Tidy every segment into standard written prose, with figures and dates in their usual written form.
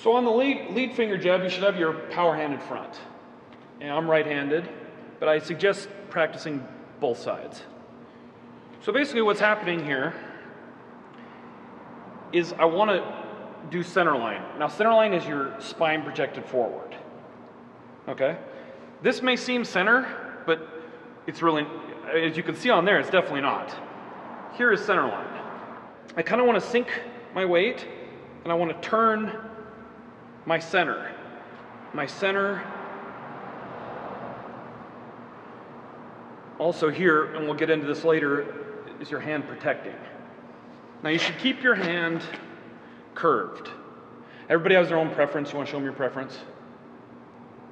So on the lead finger jab, you should have your power hand in front. And I'm right-handed, but I suggest practicing both sides. So basically what's happening here is I want to do center line. Now center line is your spine projected forward. Okay? This may seem center, but it's really, as you can see on there, it's definitely not. Here is center line. I kind of want to sink my weight, and I want to turn my center. My center. Also here, and we'll get into this later, is your hand protecting. Now you should keep your hand curved. Everybody has their own preference. You want to show them your preference?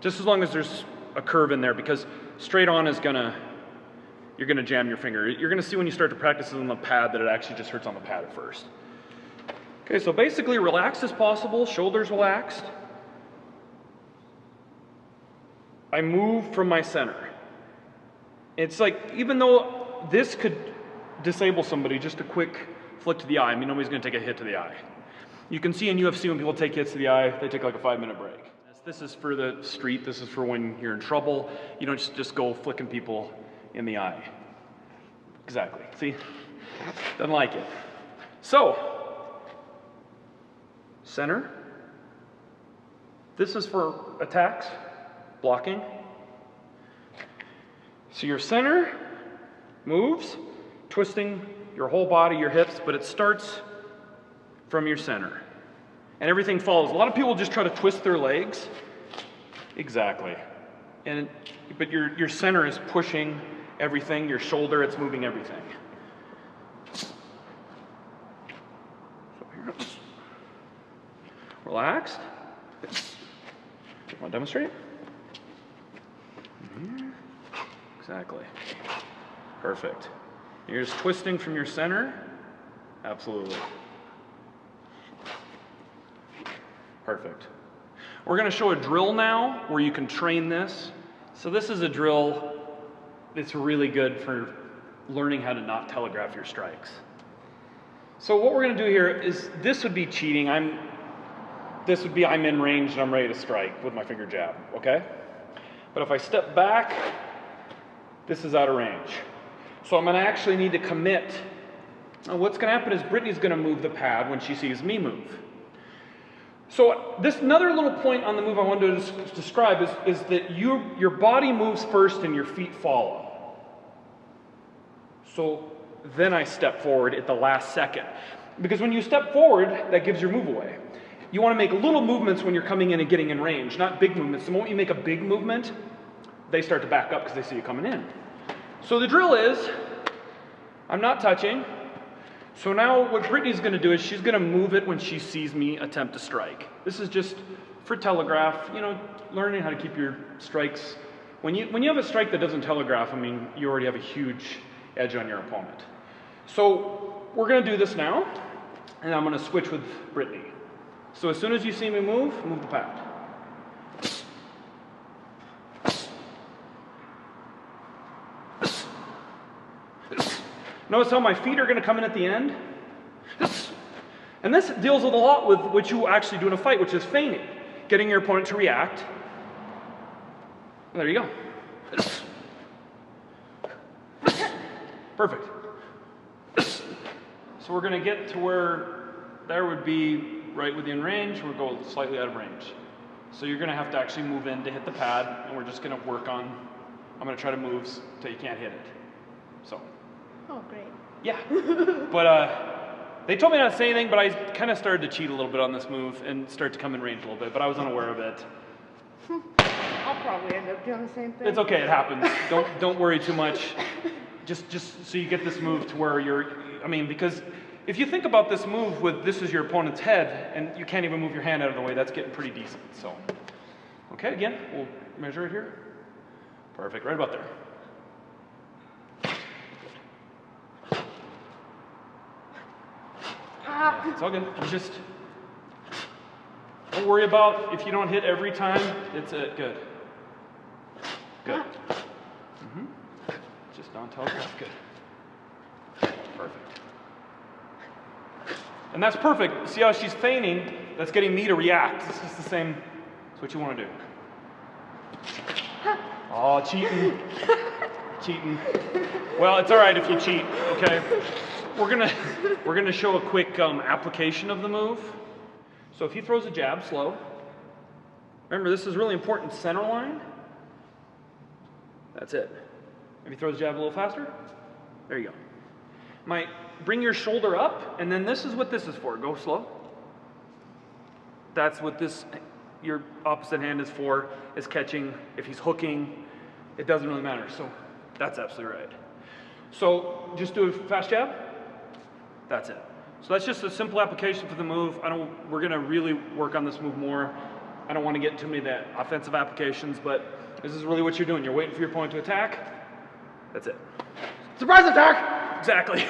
Just as long as there's a curve in there, because straight on is you're gonna jam your finger. You're gonna see when you start to practice it on the pad that it actually just hurts on the pad at first. Okay, so basically relaxed as possible, shoulders relaxed. I move from my center. It's like, even though this could disable somebody, just a quick flick to the eye. I mean, nobody's gonna take a hit to the eye. You can see in UFC when people take hits to the eye, they take like a 5-minute break. This is for the street. This is for when you're in trouble. You don't just go flicking people in the eye. Exactly. See? Doesn't like it. So, center. This is for attacks, blocking. So your center moves, twisting your whole body, your hips, but it starts from your center. And everything follows. A lot of people just try to twist their legs. Exactly. But your center is pushing everything, your shoulder, it's moving everything. So here. Relaxed. Want to demonstrate? Exactly. Perfect. You're just twisting from your center. Absolutely. Perfect. We're going to show a drill now where you can train this. So this is a drill that's really good for learning how to not telegraph your strikes. So what we're going to do here is, this would be cheating. I'm in range and I'm ready to strike with my finger jab, okay? But if I step back, this is out of range. So I'm going to actually need to commit. Now what's going to happen is Brittany's going to move the pad when she sees me move. So this another little point on the move I wanted to describe is that your body moves first and your feet follow. So then I step forward at the last second. Because when you step forward, that gives your move away. You want to make little movements when you're coming in and getting in range, not big movements. The moment you make a big movement, they start to back up because they see you coming in. So the drill is, I'm not touching. So now what Brittany's going to do is she's going to move it when she sees me attempt to strike. This is just for telegraph, learning how to keep your strikes. When you have a strike that doesn't telegraph, I mean, you already have a huge edge on your opponent. So we're going to do this now, and I'm going to switch with Brittany. So as soon as you see me move the pad. Notice how my feet are going to come in at the end. And this deals with a lot with what you actually do in a fight, which is feigning. Getting your opponent to react. There you go. Perfect. So we're going to get to where there would be right within range. We'll go slightly out of range. So you're going to have to actually move in to hit the pad, and we're just going to work on, I'm going to try to move until you can't hit it. So. Oh, great. Yeah. But they told me not to say anything, but I kind of started to cheat a little bit on this move and start to come in range a little bit, but I was unaware of it. I'll probably end up doing the same thing. It's okay, it happens. Don't worry too much. Just so you get this move to where because if you think about this move with this is your opponent's head and you can't even move your hand out of the way, that's getting pretty decent. So, okay, again, we'll measure it here. Perfect, right about there. Yeah, it's all good. Just don't worry about if you don't hit every time. It's good. Good. Just don't telegraph. Good. Perfect. And that's perfect. See how she's feigning? That's getting me to react. It's just the same. That's what you want to do. Oh, cheating. Cheating. Well, it's all right if you cheat, okay? We're gonna show a quick application of the move. So if he throws a jab slow, remember this is really important, center line. That's it. If he throws a jab a little faster, there you go. Bring your shoulder up, and then this is what this is for. Go slow. That's what your opposite hand is for, is catching. If he's hooking, it doesn't really matter. So that's absolutely right. So just do a fast jab. That's it. So that's just a simple application for the move. We're gonna really work on this move more. I don't want to get into too many of that offensive applications, but this is really what you're doing. You're waiting for your opponent to attack. That's it. Surprise attack! Exactly.